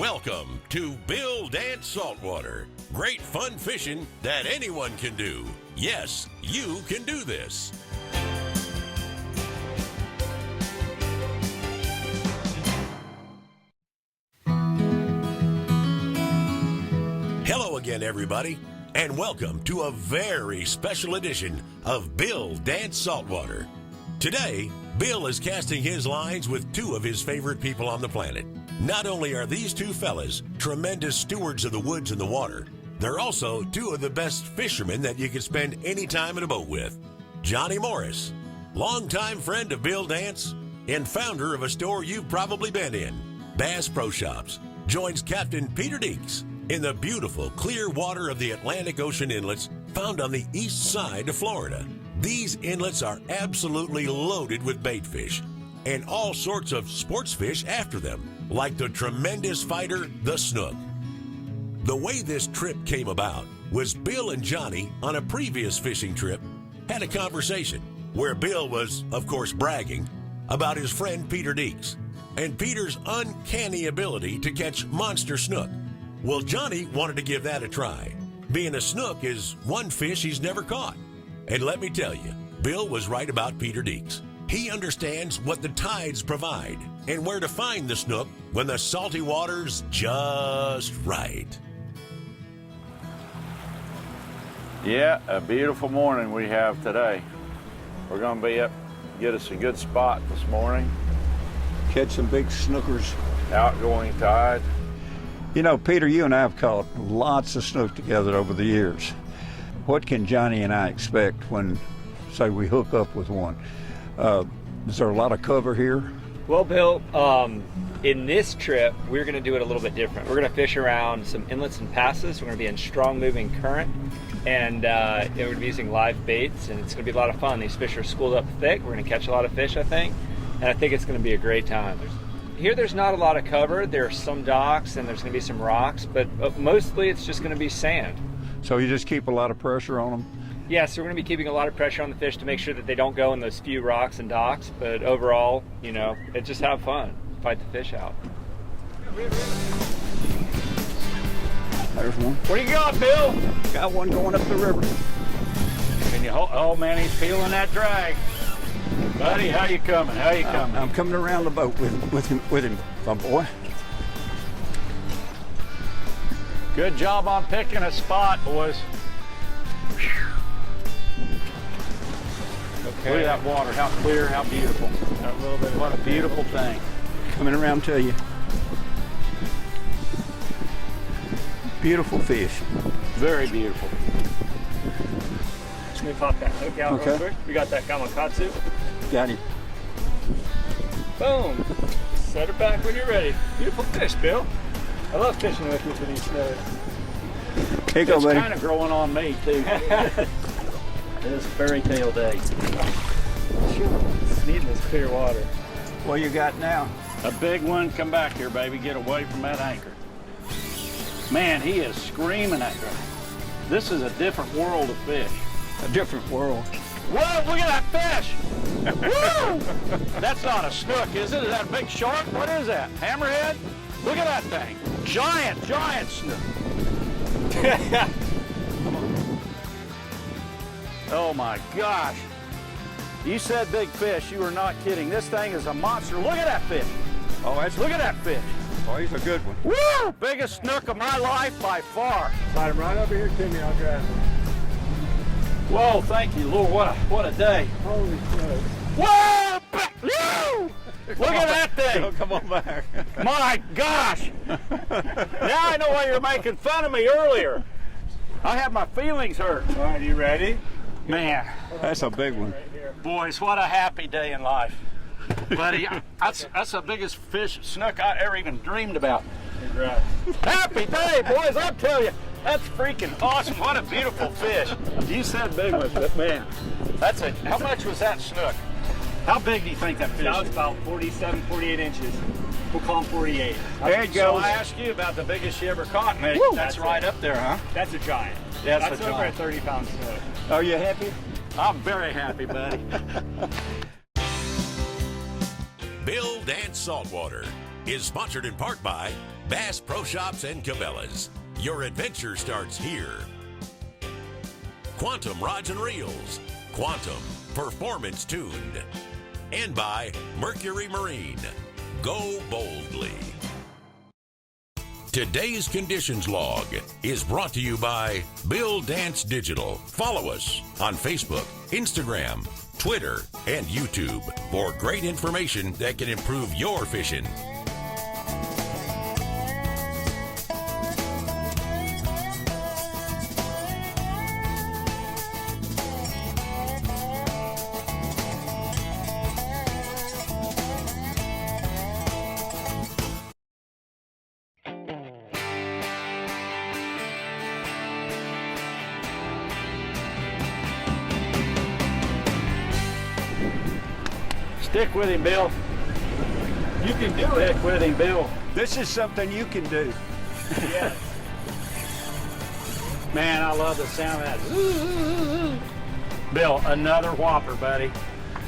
Welcome to Bill Dance Saltwater. Great fun fishing that anyone can do. Yes, you can do this. Hello again, everybody, and welcome to a very special edition of Bill Dance Saltwater. Today, Bill is casting his lines with two of his favorite people on the planet. Not only are these two fellas tremendous stewards of the woods and the water, they're also two of the best fishermen that you could spend any time in a boat with. Johnny Morris, longtime friend of Bill Dance and founder of a store you've probably been in, Bass Pro Shops, joins Captain Peter Deeks in the beautiful clear water of the Atlantic Ocean Inlets found on the east side of Florida. These inlets are absolutely loaded with bait fish and all sorts of sports fish after them, like the tremendous fighter, the Snook. The way this trip came about was Bill and Johnny, on a previous fishing trip, had a conversation where Bill was, of course, bragging about his friend Peter Deeks and Peter's uncanny ability to catch monster snook. Well, Johnny wanted to give that a try, being a snook is one fish he's never caught. And let me tell you, Bill was right about Peter Deeks. He understands what the tides provide and where to find the snook when the salty water's just right. Yeah, a beautiful morning we have today. We're going to be up, get us a good spot this morning. Catch some big snookers. Outgoing tide. You know, Peter, you and I have caught lots of snook together over the years. What can Johnny and I expect when, say, we hook up with one? Is there a lot of cover here? Well, Bill, in this trip, we're going to do it a little bit different. We're going to fish around some inlets and passes. We're going to be in strong moving current, and we're going to be using live baits, and it's going to be a lot of fun. These fish are schooled up thick. We're going to catch a lot of fish, I think, and I think it's going to be a great time. There's not a lot of cover. There's some docks, and there's going to be some rocks, but mostly it's just going to be sand. So you just keep a lot of pressure on them? Yeah, so we're going to be keeping a lot of pressure on the fish to make sure that they don't go in those few rocks and docks, but overall, you know, it's just have fun, fight the fish out. There's one. Where you going, Bill? Got one going up the river. Can you hold? Oh man, he's feeling that drag. Buddy, how you coming? How you coming? I'm coming around the boat with him, my boy. Good job on picking a spot, boys. Okay. Look at that water, how clear, how beautiful. What a beautiful thing. Coming around to you. Beautiful fish. Very beautiful. Let me pop that hook out real quick. We got that Gamakatsu. Got him. Boom. Set her back when you're ready. Beautiful fish, Bill. I love fishing with you for these snows. Here you go, buddy. It's kind of growing on me, too. This fairy tale day. Just needing this clear water. What you got now? A big one. Come back here, baby. Get away from that anchor. Man, he is screaming at her. This is a different world of fish. A different world. Whoa, look at that fish! Woo! That's not a snook, is it? Is that a big shark? What is that? Hammerhead? Look at that thing. Giant, giant snook. Oh my gosh. You said big fish, you are not kidding. This thing is a monster. Look at that fish. Oh, Look at that fish. Oh, he's a good one. Woo! Biggest snook of my life by far. Slide him right over here to me, I'll grab him. Whoa, thank you, Lord. What a day. Holy shit. Whoa! Woo! Look at that thing. Oh, come on back. My gosh. Now I know why you were making fun of me earlier. I had my feelings hurt. All right, you ready? Man, That's a big one. boys, what a happy day in life. Buddy, that's the biggest fish snook I ever even dreamed about. Congrats. Happy day, boys, I'll tell you. That's freaking awesome. What a beautiful fish. You said big one, but man, how much was that snook? How big do you think that fish That is? was about 47, 48 inches. We'll call him 48. There you go. So I asked you about the biggest you ever caught, man. That's right up there, huh? That's a giant. That's That's a over giant. a 30-pound snook. Are you happy? I'm very happy, buddy. Bill Dance Saltwater. is sponsored in part by Bass Pro Shops and Cabela's. Your adventure starts here. Quantum Rods and Reels. Quantum, performance tuned. And by Mercury Marine. Go boldly. Today's Conditions Log is brought to you by Bill Dance Digital. Follow us on Facebook, Instagram, Twitter, and YouTube for great information that can improve your fishing. Stick with him, Bill. You can do it. Stick with him, Bill. This is something you can do. Yes. Man, I love the sound of that. Bill, another whopper, buddy.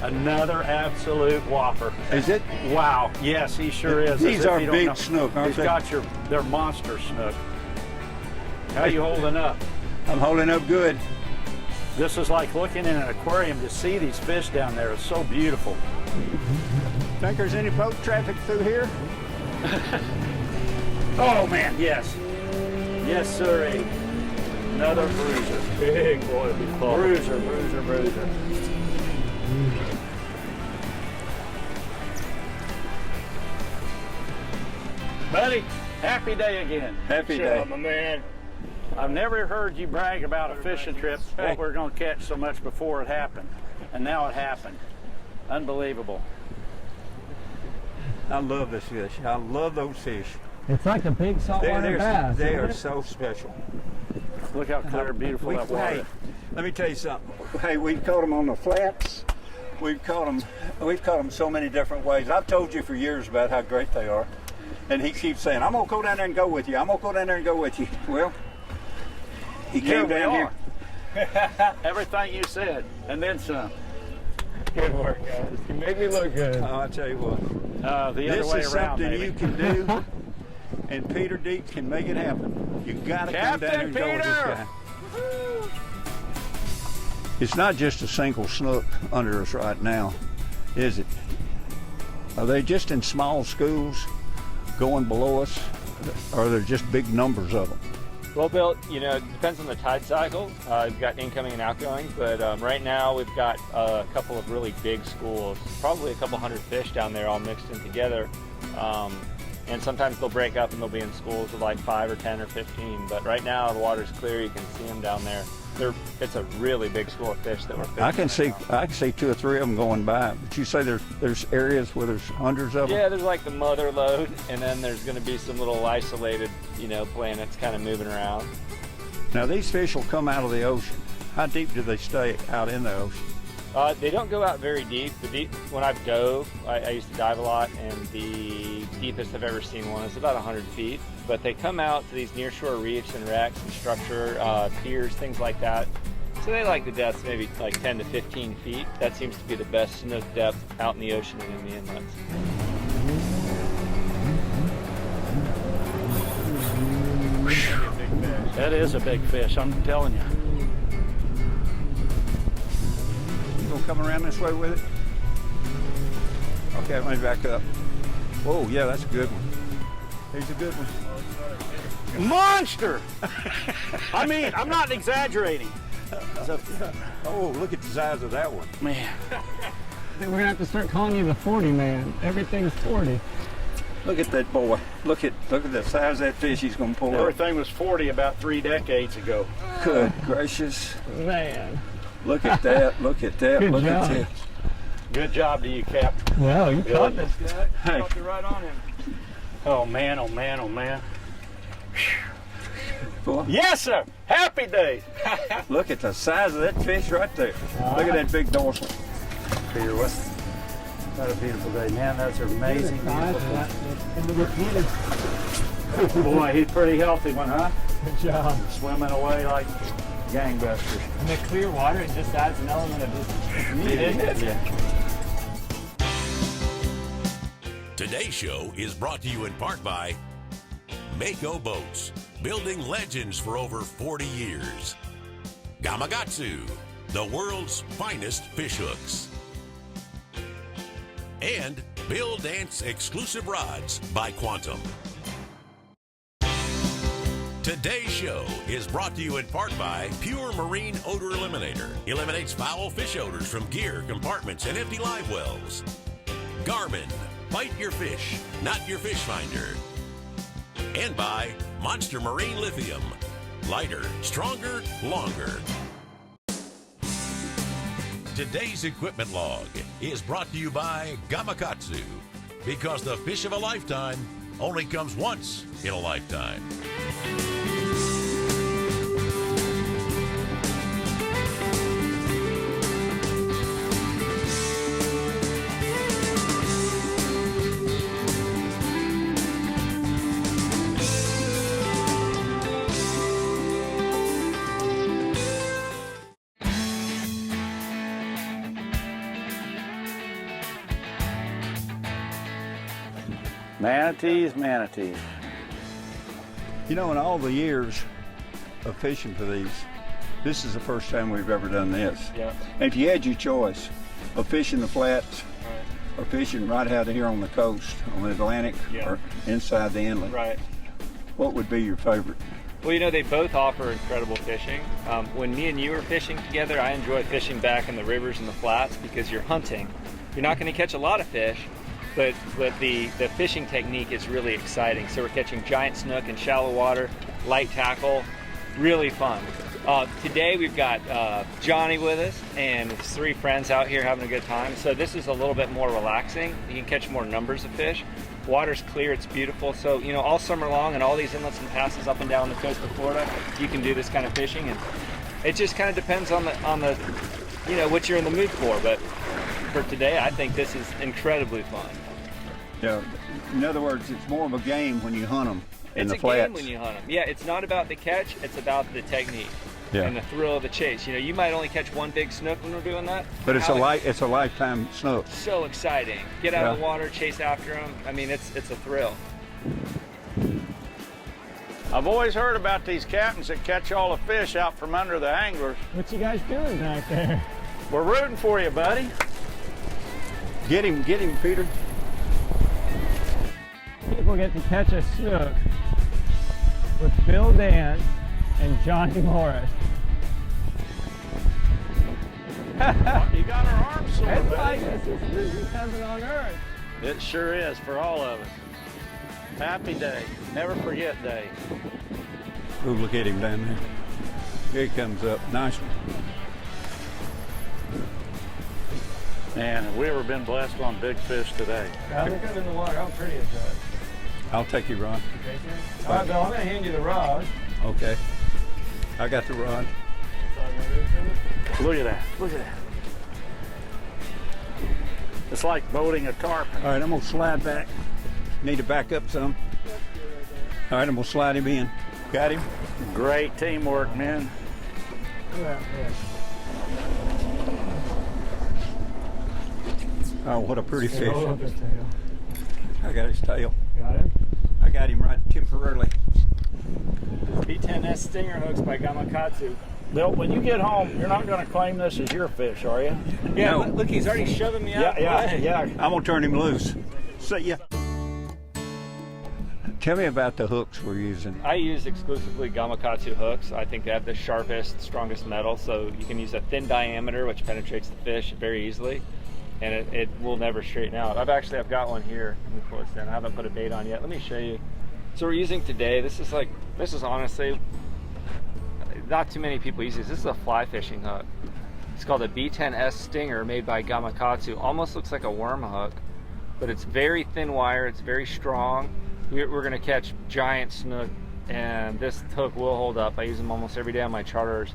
Another absolute whopper. Is it? Wow. Yes, he sure is. These are big snook, aren't they? He's got they're monster snook. How you holding up? I'm holding up good. This is like looking in an aquarium to see these fish down there. It's so beautiful. Think there's any boat traffic through here? Oh man, yes. Yes, sir. Another bruiser. Big boy. Bruiser. Buddy, happy day again. Happy day. My man. I've never heard you brag about a fishing trip, what we're going to catch so much before it happened. And now it happened. Unbelievable. I love this fish. I love those fish. It's like a big saltwater bass. They isn't are it? so special. Look how clear and beautiful that water. Hey, let me tell you something. Hey, we've caught them on the flats. We've caught them so many different ways. I've told you for years about how great they are. And he keeps saying, I'm going to go down there and go with you. I'm going to go down there and go with you. Well, he came down here. Everything you said, and then some. Good work, guys. You make me look good. Oh, I tell you what. The other This way is around, something maybe. you can do, and Peter Deeks can make it happen. You got to come down here and go with this guy. It's not just a single snook under us right now, is it? Are they just in small schools going below us, or are there just big numbers of them? Well, Bill, it depends on the tide cycle. We've got incoming and outgoing, but right now we've got a couple of really big schools, probably a couple hundred fish down there all mixed in together. And sometimes they'll break up and they'll be in schools of like 5 or 10 or 15. But right now the water's clear, you can see them down there. It's a really big school of fish that we're fishing. I can see 2 or 3 of them going by. But you say there's areas where there's hundreds of them? Yeah, there's like the mother lode, and then there's going to be some little isolated, planets kind of moving around. Now these fish will come out of the ocean. How deep do they stay out in the ocean? They don't go out very deep. When I dove, I used to dive a lot, and the deepest I've ever seen one is about 100 feet. But they come out to these nearshore reefs and wrecks and structure, piers, things like that. So they like the depths maybe like 10 to 15 feet. That seems to be the best snook depth out in the ocean and in the inlets. That is a big fish, I'm telling you. You gonna come around this way with it? Okay, let me back up. Whoa, yeah, that's a good one. Here's a good one. Monster! I mean, I'm not exaggerating. Oh, look at the size of that one. Man. We're gonna have to start calling you the 40 man. Everything's 40. Look at that boy. Look at the size of that fish he's gonna pull up. Everything was 40 about 3 decades ago. Good gracious. Man. Look at that. Look at that. Good Look job. at that. Good job to you, Captain. Well, you caught this guy. Hey. Caught you right on him. Oh man, oh man, oh man. Boy, Yes, sir. Happy days. look at the size of that fish right there. Look at that big dorsal. Peter, what a beautiful day, man. Those are amazing. Boy, he's pretty healthy one, huh? Good job. Swimming away like gangbusters. In the clear water, it just adds an element of just Yeah. Today's Today's show is brought to you in part by Mako Boats, building legends for over 40 years. Gamakatsu, the world's finest fish hooks. And Bill Dance exclusive rods by Quantum. Today's show is brought to you in part by Pure Marine Odor Eliminator. Eliminates foul fish odors from gear, compartments, and empty live wells. Garmin, bite your fish, not your fish finder. And by Monster Marine Lithium. Lighter, stronger, longer. Today's equipment log is brought to you by Gamakatsu, because the fish of a lifetime only comes once in a lifetime. Manatees, manatees. You know, in all the years of fishing for these, this is the first time we've ever done this. Yeah. And if you had your choice of fishing the flats or fishing right out here on the coast, on the Atlantic, or inside the inlet, what would be your favorite? Well, you know, they both offer incredible fishing. When me and you are fishing together, I enjoy fishing back in the rivers and the flats because you're hunting. You're not going to catch a lot of fish, but the fishing technique is really exciting. So we're catching giant snook in shallow water, light tackle, really fun. Today we've got Johnny with us and his 3 friends out here having a good time. So this is a little bit more relaxing. You can catch more numbers of fish. Water's clear, it's beautiful. So, you know, all summer long and all these inlets and passes up and down the coast of Florida, you can do this kind of fishing. And it just kind of depends on the you know, what you're in the mood for. But for today, I think this is incredibly fun. Yeah, in other words, it's more of a game when you hunt them in the flats. It's a game when you hunt them. Yeah, it's not about the catch, it's about the technique and the thrill of the chase. You know, you might only catch one big snook when we're doing that. But it's a lifetime snook. So exciting. Get out of the water, chase after them. I mean, it's a thrill. I've always heard about these captains that catch all the fish out from under the anglers. What you guys doing back there? We're rooting for you, buddy. Get him, Peter. People get to catch a snook with Bill Dance and Johnny Morris. You got our arms sore, It's buddy. like this is heaven on earth. It sure is for all of us. Happy day. Never forget day. Oh, look at him down there. Here he comes up. Nice one. Man, have we ever been blessed on big fish today? Now look up in the water. How pretty is that? I'll take your rod. All right, Bill, I'm going to hand you the rod. Okay. I got the rod. Look at that. Look at that. It's like boating a tarpon. All right, I'm going to slide back. Need to back up some. All right, I'm going to slide him in. Got him? Great teamwork, man. Look at that fish. Oh, what a pretty fish. Hold up his tail. I got his tail. Got him? I got him right temporarily. B10S stinger hooks by Gamakatsu. Bill, when you get home, you're not going to claim this as your fish, are you? Yeah, No. look, he's already shoving me out. Yeah. I'm going to turn him loose. See ya. Tell me about the hooks we're using. I use exclusively Gamakatsu hooks. I think they have the sharpest, strongest metal, so you can use a thin diameter, which penetrates the fish very easily, and it will never straighten out. I've got one here. Let me pull this in. I haven't put a bait on yet. Let me show you. So we're using today, this is honestly, not too many people use this. This is a fly fishing hook. It's called a B10S Stinger made by Gamakatsu. Almost looks like a worm hook, but it's very thin wire, it's very strong. We're gonna catch giant snook, and this hook will hold up. I use them almost every day on my charters.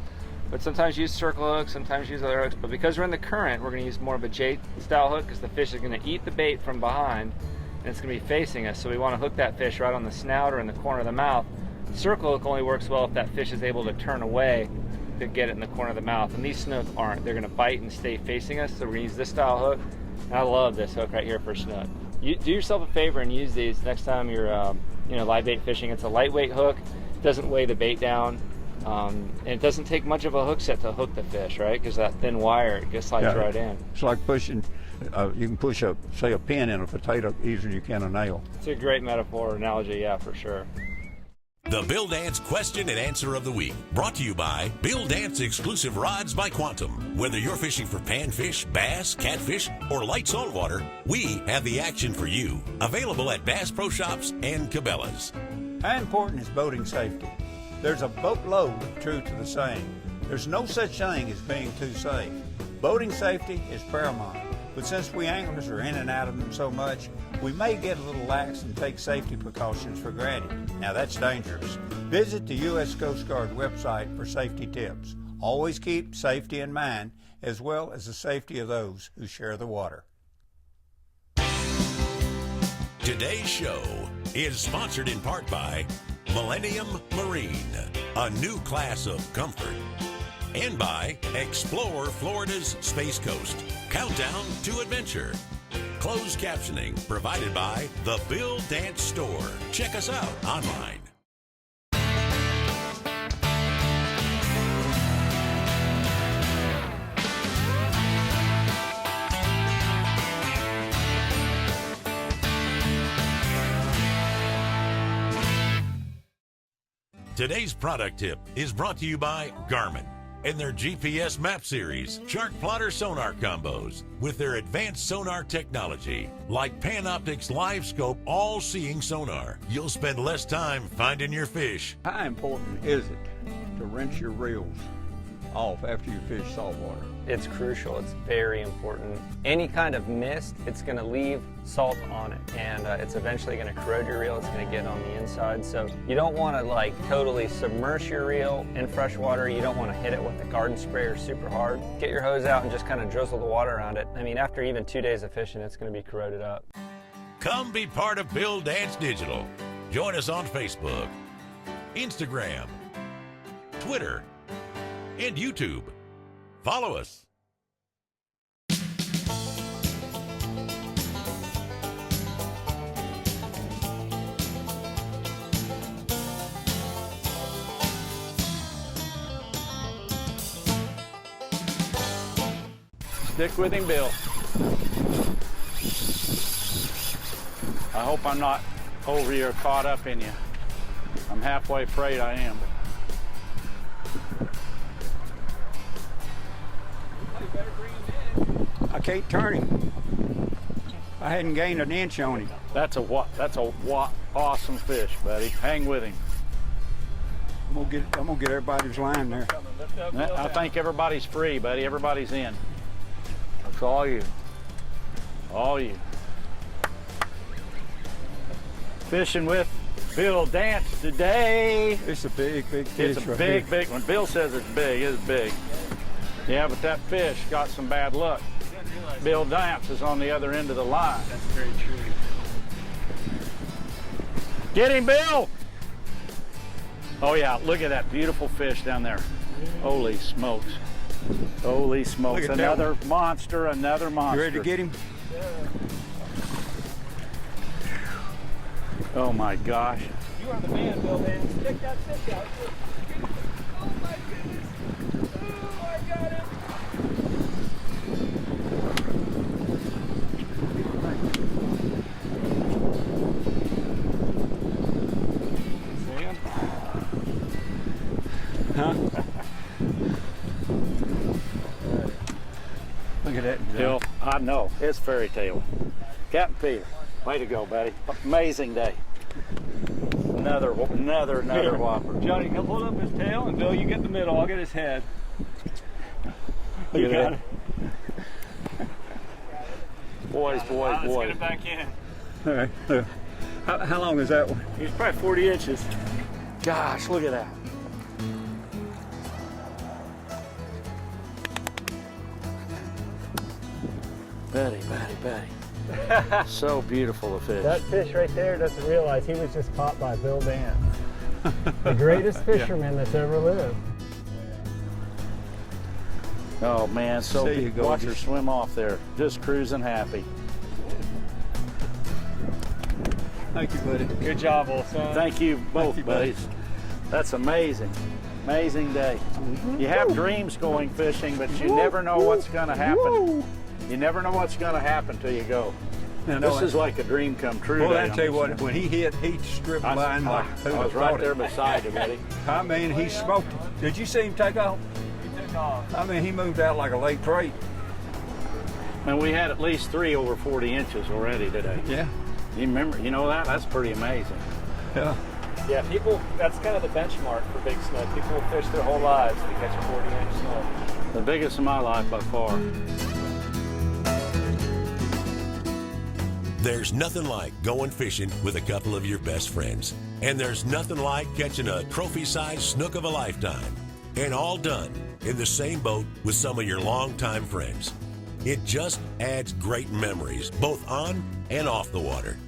But sometimes use circle hooks, sometimes use other hooks. But because we're in the current, we're gonna use more of a J style hook because the fish is gonna eat the bait from behind and it's gonna be facing us. So we wanna hook that fish right on the snout or in the corner of the mouth. Circle hook only works well if that fish is able to turn away to get it in the corner of the mouth. And these snook aren't. They're gonna bite and stay facing us. So we're gonna use this style hook. And I love this hook right here for snook. you do yourself a favor and use these next time you're live bait fishing. It's a lightweight hook, doesn't weigh the bait down, and it doesn't take much of a hook set to hook the fish, right? Because that thin wire, it just slides right in. It's like pushing, you can push say a pin in a potato easier than you can a nail. It's a great metaphor analogy, yeah, for sure. The Bill Dance Question and Answer of the Week, brought to you by Bill Dance Exclusive Rods by Quantum. Whether you're fishing for panfish, bass, catfish, or light saltwater, we have the action for you. Available at Bass Pro Shops and Cabela's. How important is boating safety? There's a boatload of truth to the saying. There's no such thing as being too safe. Boating safety is paramount, but since we anglers are in and out of them so much, we may get a little lax and take safety precautions for granted. Now that's dangerous. Visit the U.S. Coast Guard website for safety tips. Always keep safety in mind, as well as the safety of those who share the water. Today's show is sponsored in part by Millennium Marine, a new class of comfort, and by Explore Florida's Space Coast, Countdown to Adventure. Closed captioning provided by The Bill Dance Store. Check us out online. Today's product tip is brought to you by Garmin and their GPS map series, Chart Plotter Sonar Combos, with their advanced sonar technology, like Panoptic's Live Scope all-seeing sonar. You'll spend less time finding your fish. How important is it to rinse your reels off after you fish saltwater? It's crucial. It's very important. Any kind of mist, it's going to leave salt on it, and it's eventually going to corrode your reel. It's going to get on the inside. So you don't want to totally submerge your reel in fresh water. You don't want to hit it with a garden sprayer super hard. Get your hose out and just kind of drizzle the water around it. I mean, after even 2 days of fishing, it's going to be corroded up. Come be part of Bill Dance Digital. Join us on Facebook, Instagram, Twitter, and YouTube. Follow us. Stick with him, Bill. I hope I'm not over here caught up in you. I'm halfway afraid I am. I can't turn him. I hadn't gained an inch on him. That's a awesome fish, buddy. Hang with him. I'm gonna get everybody's line there. I think everybody's free, buddy. Everybody's in. That's all you. All you. Fishing with Bill Dance today. It's a big fish. It's a big one. Bill says it's big. It's big. Yeah, but that fish got some bad luck. Bill Dance is on the other end of the line. That's very true. Get him, Bill! Oh yeah, look at that beautiful fish down there. Holy smokes. Holy smokes. Look at Another that monster, another monster. You ready to get him? Oh my gosh. You are the man, Bill, man. Stick that fish out. Oh my goodness. Oh, I got him. Huh? Look at that. Bill, I know. It's fairy tale. Captain Peter, way to go, buddy. Amazing day. Another whopper. Johnny, come hold up his tail, and Bill, you get the middle. I'll get his head. Look You at got it. Boys. Let's get it back in. All right. How long is that one? He's probably 40 inches. Gosh, look at that. Betty. So beautiful a fish. That fish right there doesn't realize he was just caught by Bill Dance, the greatest fisherman that's ever lived. Oh man, so There you go. watch her swim off there, just cruising happy. Thank you, buddy. Good job, old son. Thank you both, you, buddy. buddies. That's amazing. Amazing day. You have dreams going fishing, but you never know what's going to happen. You never know what's going to happen till you go. This is like a dream come true. Well, day I tell you on what, this when he hit, he stripped one. line like who'd I have was right thought there it. beside you, buddy. I mean, he smoked it. Did you see him take off? He took off. I mean, he moved out like a late freight. And we had at least 3 over 40 inches already today. Yeah. You remember, you know that? That's pretty amazing. Yeah. Yeah, people, that's kind of the benchmark for big snook. People will fish their whole lives to catch a 40-inch snook. The biggest in my life by far. There's nothing like going fishing with a couple of your best friends. And there's nothing like catching a trophy-sized snook of a lifetime. And all done in the same boat with some of your longtime friends. It just adds great memories, both on and off the water.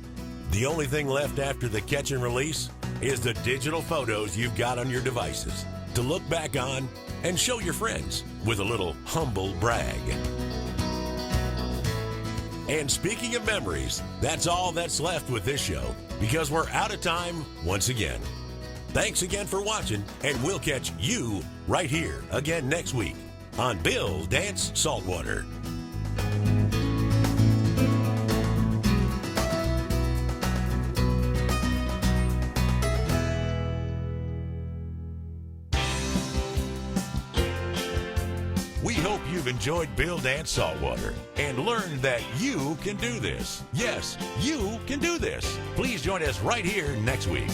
The only thing left after the catch and release is the digital photos you've got on your devices to look back on and show your friends with a little humble brag. And speaking of memories, that's all that's left with this show because we're out of time once again. Thanks again for watching, and we'll catch you right here again next week on Bill Dance Saltwater. We hope you've enjoyed Bill Dance Saltwater and learned that you can do this. Yes, you can do this. Please join us right here next week.